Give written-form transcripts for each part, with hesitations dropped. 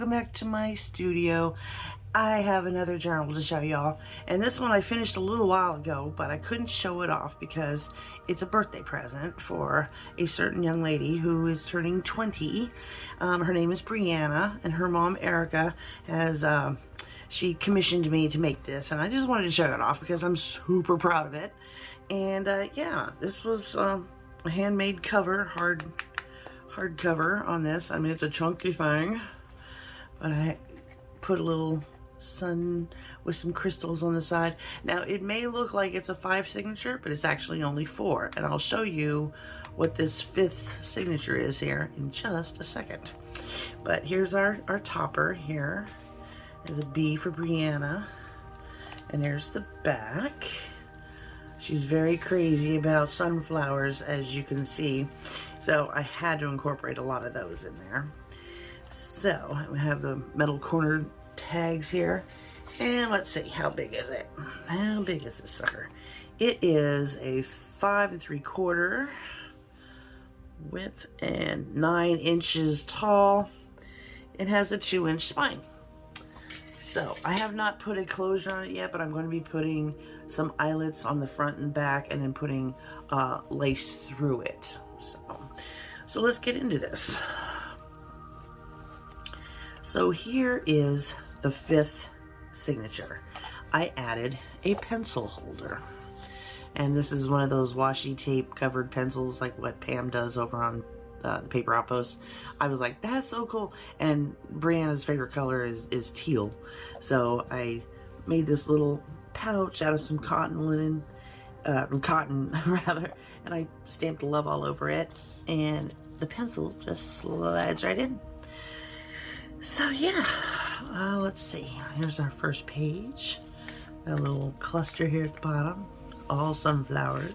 welcome back to my studio. I have another journal to show y'all, and this one I finished a little while ago, but I couldn't show it off because it's a birthday present for a certain young lady who is turning 20. Her name is Brianna, and her mom Erica has she commissioned me to make this, and I just wanted to show it off because I'm super proud of it. And yeah, this was a handmade cover, hardcover on this. I mean, it's a chunky thing, but I put a little sun with some crystals on the side. Now, it may look like it's a 5 signature, but it's actually only 4, and I'll show you what this 5th signature is here in just a second. But here's our topper here. There's a B for Brianna, and there's the back. She's very crazy about sunflowers, as you can see, so I had to incorporate a lot of those in there. So we have the metal corner tags here, and let's see, how big is it? How big is this sucker? It is a 5 3/4 width and 9 inches tall. It has a 2-inch spine. So I have not put a closure on it yet, but I'm going to be putting some eyelets on the front and back, and then putting lace through it. So let's get into this. So here is the 5th signature. I added a pencil holder, and this is one of those washi tape covered pencils like what Pam does over on the Paper Outpost. I was like, that's so cool. And Brianna's favorite color is teal, so I made this little pouch out of some cotton linen, cotton rather, and I stamped love all over it, and the pencil just slides right in. So yeah, let's see. Here's our first page. Got a little cluster here at the bottom, all sunflowered.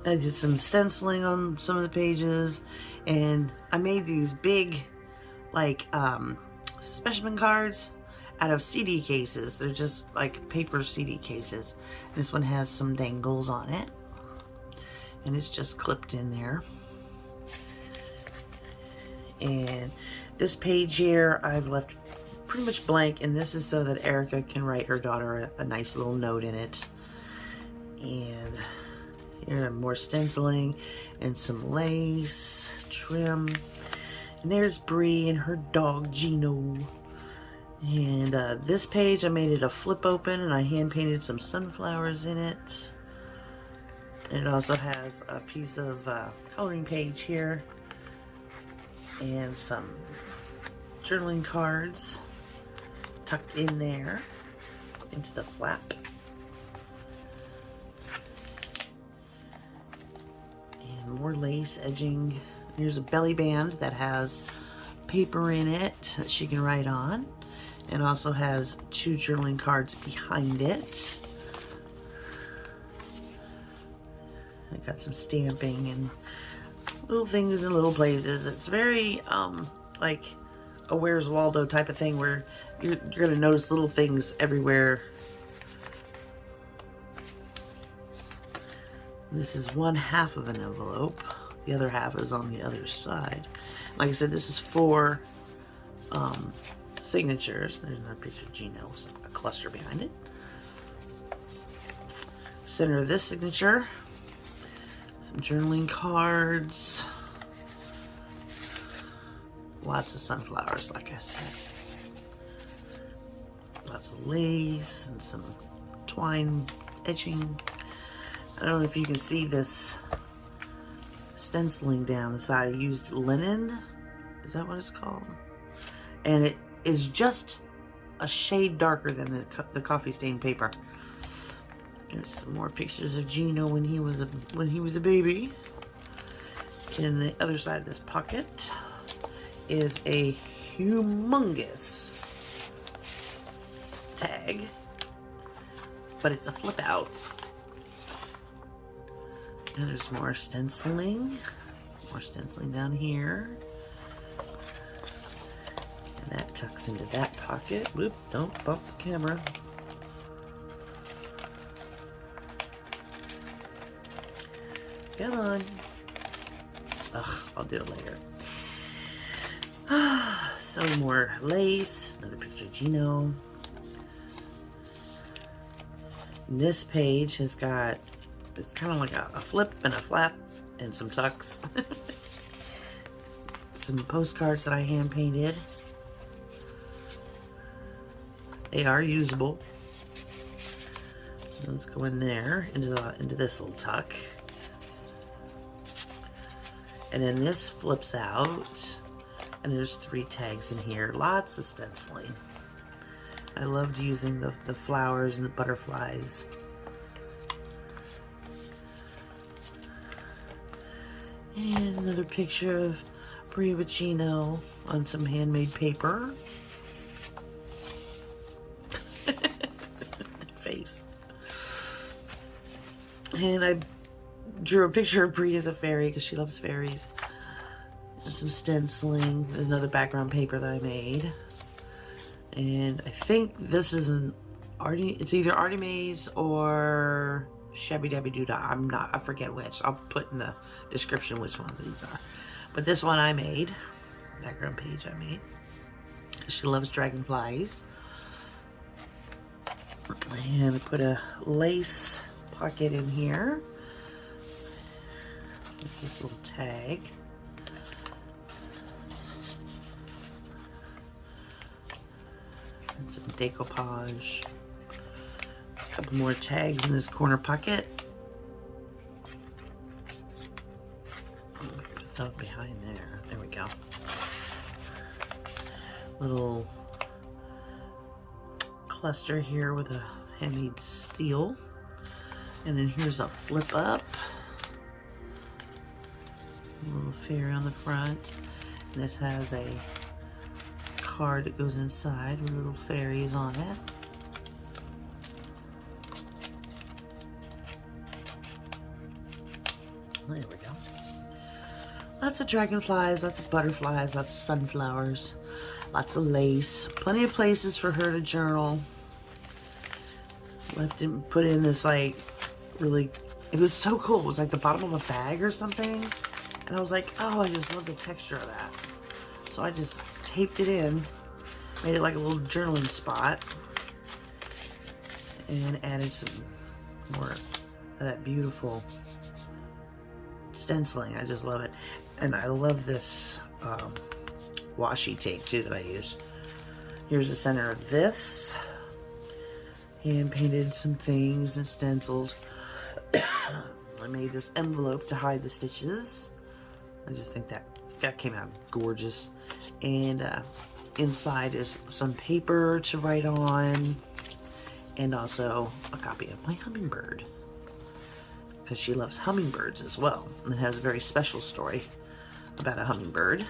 I did some stenciling on some of the pages, and I made these big, like, specimen cards out of CD cases. They're just like paper CD cases. This one has some dangles on it, and it's just clipped in there. And this page here I've left pretty much blank, and this is so that Erica can write her daughter a nice little note in it. And here more stenciling and some lace trim. And there's Bree and her dog Gino. And this page I made it a flip open, and I hand painted some sunflowers in it. And it also has a piece of coloring page here and some journaling cards tucked in there into the flap. And more lace edging. Here's a belly band that has paper in it that she can write on, and also has 2 journaling cards behind it. I got some stamping and little things in little places. It's very like a Where's Waldo type of thing, where you're gonna notice little things everywhere. This is 1/2 of an envelope. The other half is on the other side. Like I said, this is 4 signatures. There's another picture of Gino with a cluster behind it. Center of this signature, some journaling cards, lots of sunflowers, like I said, lots of lace and some twine edging. I don't know if you can see this stenciling down the side. I used linen, is that what it's called? And it is just a shade darker than the coffee stained paper. There's some more pictures of Gino when he was a baby. In the other side of this pocket is a humongous tag, but it's a flip out. And there's more stenciling down here. And that tucks into that pocket. Whoop, don't bump the camera. Come on. Ugh, I'll do it later. some more lace, another picture of Gino. And this page has got, it's kind of like a flip and a flap and some tucks. Some postcards that I hand painted. They are usable. Let's go in there into this little tuck. And then this flips out, and there's 3 tags in here. Lots of stenciling. I loved using the flowers and the butterflies. And another picture of Bree on some handmade paper. Face. And I drew a picture of Bree as a fairy because she loves fairies. And some stenciling. There's another background paper that I made. And I think this is it's either Artie Mays or Shabby Dabby Doodah. I forget which. I'll put in the description which ones these are. But this one I made. Background page I made. She loves dragonflies. And I put a lace pocket in here. With this little tag. And some decoupage. A couple more tags in this corner pocket. Put that behind there. There we go. Little cluster here with a handmade seal. And then here's a flip up. A little fairy on the front. And this has a card that goes inside with little fairies on it. There we go. Lots of dragonflies, lots of butterflies, lots of sunflowers, lots of lace. Plenty of places for her to journal. Put in this like really, it was so cool. It was like the bottom of a bag or something. And I was like, oh, I just love the texture of that. So I just taped it in, made it like a little journaling spot, and added some more of that beautiful stenciling. I just love it. And I love this washi tape too that I use. Here's the center of this. Hand painted some things and stenciled. I made this envelope to hide the stitches. I just think that came out gorgeous. And inside is some paper to write on, and also a copy of my hummingbird, because she loves hummingbirds as well, and it has a very special story about a hummingbird,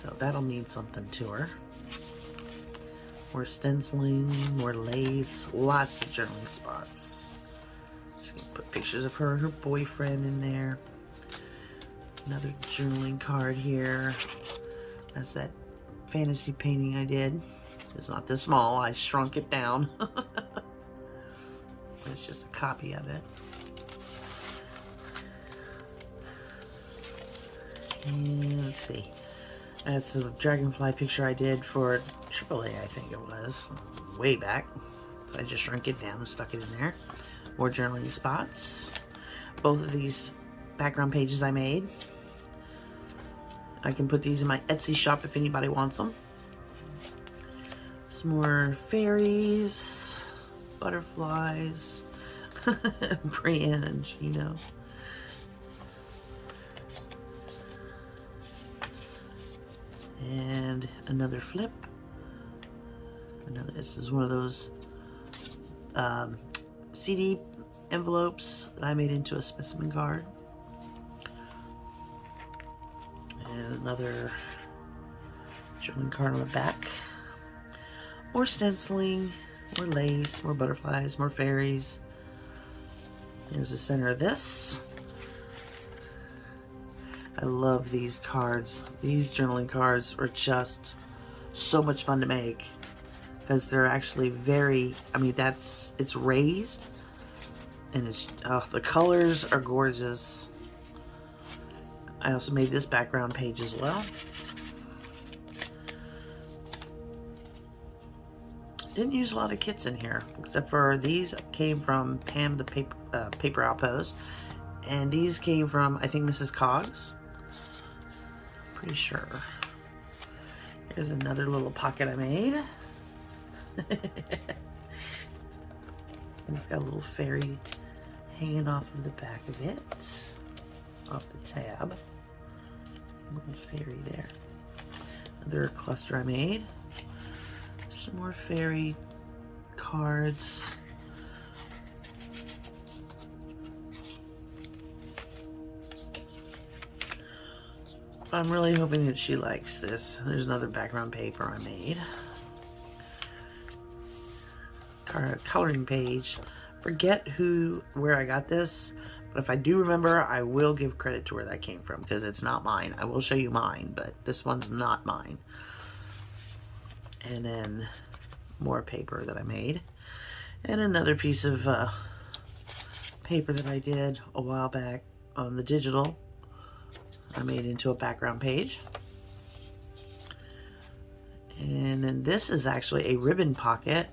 so that'll mean something to her. More stenciling, more lace, lots of journaling spots. She can put pictures of her and her boyfriend in there. Another journaling card here. That's that fantasy painting I did. It's not this small, I shrunk it down. It's just a copy of it. And let's see. That's a dragonfly picture I did for AAA, I think it was. Way back. So I just shrunk it down and stuck it in there. More journaling spots. Both of these background pages I made. I can put these in my Etsy shop if anybody wants them. Some more fairies, butterflies, Brienne and Gino. And another flip. This is one of those CD envelopes that I made into a specimen card. And another journaling card on the back. More stenciling, more lace, more butterflies, more fairies. Here's the center of this. I love these cards. These journaling cards are just so much fun to make, because they're actually very, I mean, it's raised, and it's, oh, the colors are gorgeous. I also made this background page as well. Didn't use a lot of kits in here, except for these came from Pam the Paper Outpost, and these came from, I think, Mrs. Coggs. Pretty sure. Here's another little pocket I made. And it's got a little fairy hanging off of the back of it, off the tab. Little fairy there. Another cluster I made. Some more fairy cards. I'm really hoping that she likes this. There's another background paper I made. Coloring page. Forget where I got this, but if I do remember, I will give credit to where that came from, because it's not mine. I will show you mine, but this one's not mine. And then more paper that I made, and another piece of paper that I did a while back on the digital. I made into a background page. And then this is actually a ribbon pocket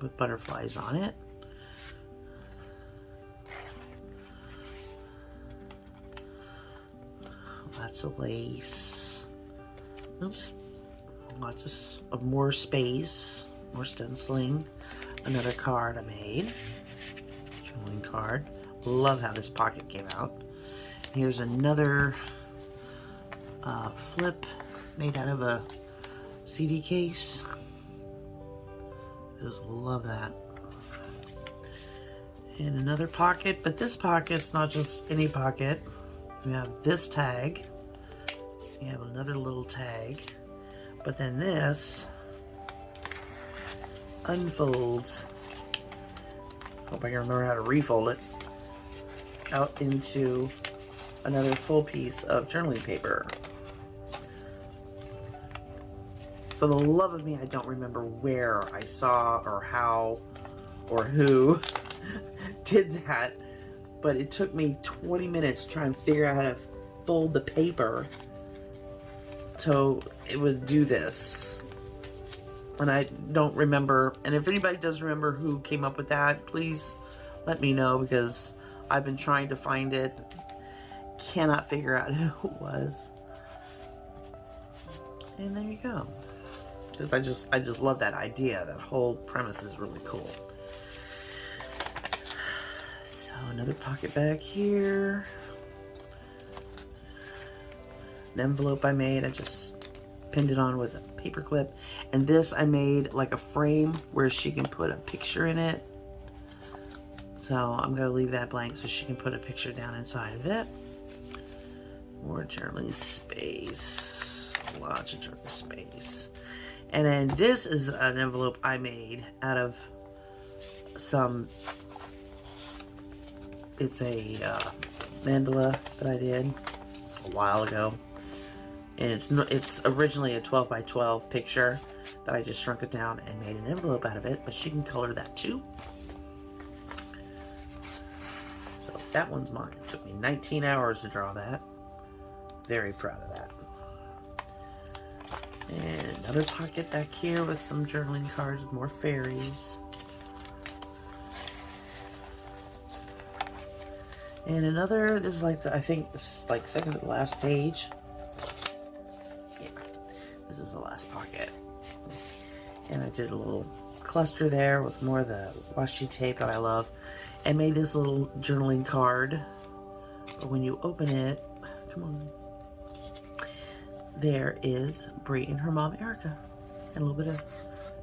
with butterflies on it. Lots of lace. Oops. Lots of more space, more stenciling. Another card I made. Journaling card. Love how this pocket came out. Here's another flip made out of a CD case. Just love that. And another pocket, but this pocket's not just any pocket. We have this tag. We have another little tag. But then this unfolds. Hope I can remember how to refold it out into another full piece of journaling paper. For the love of me, I don't remember where I saw or how or who did that, but it took me 20 minutes to try and figure out how to fold the paper so it would do this. And I don't remember, and if anybody does remember who came up with that, please let me know, because I've been trying to find it. Cannot figure out who it was. And there you go. Because I just love that idea. That whole premise is really cool. So another pocket back here. An envelope I made. I just pinned it on with a paper clip. And this I made like a frame where she can put a picture in it. So I'm going to leave that blank so she can put a picture down inside of it. More journaling space. Lots of journaling space. And then this is an envelope I made out of some, it's a mandala that I did a while ago. And it's originally a 12 by 12 picture that I just shrunk it down and made an envelope out of it, but she can color that too. So that one's mine. It took me 19 hours to draw that. Very proud of that. And another pocket back here with some journaling cards with more fairies. And another, this is like, I think this is like second to the last page. Yeah, this is the last pocket. And I did a little cluster there with more of the washi tape that I love. And made this little journaling card. But when you open it, come on. There is Bree and her mom, Erica. And a little bit of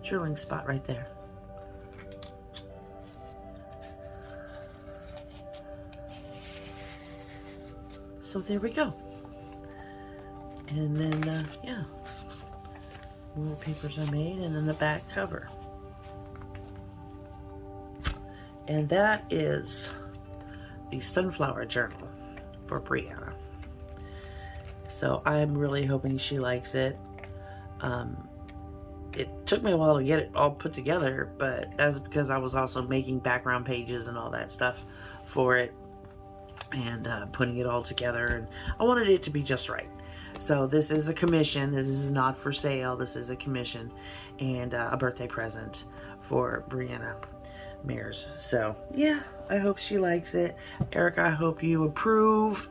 journaling spot right there. So there we go. And then, yeah. More papers I made, and then the back cover. And that is the Sunflower Journal for Brianna. So I'm really hoping she likes it. It took me a while to get it all put together, but that was because I was also making background pages and all that stuff for it, and putting it all together, and I wanted it to be just right. So this is a commission. This is not for sale. This is a commission and a birthday present for Brianna Mears. So yeah, I hope she likes it. Erica, I hope you approve.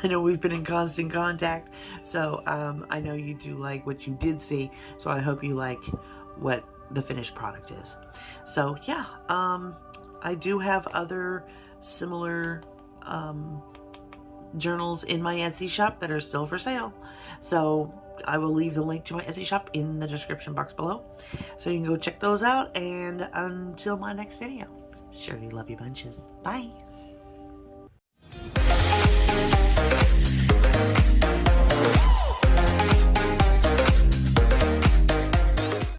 I know we've been in constant contact, so I know you do like what you did see, so I hope you like what the finished product is. So yeah, I do have other similar journals in my Etsy shop that are still for sale, so I will leave the link to my Etsy shop in the description box below, so you can go check those out. And until my next video, surely love you bunches. Bye.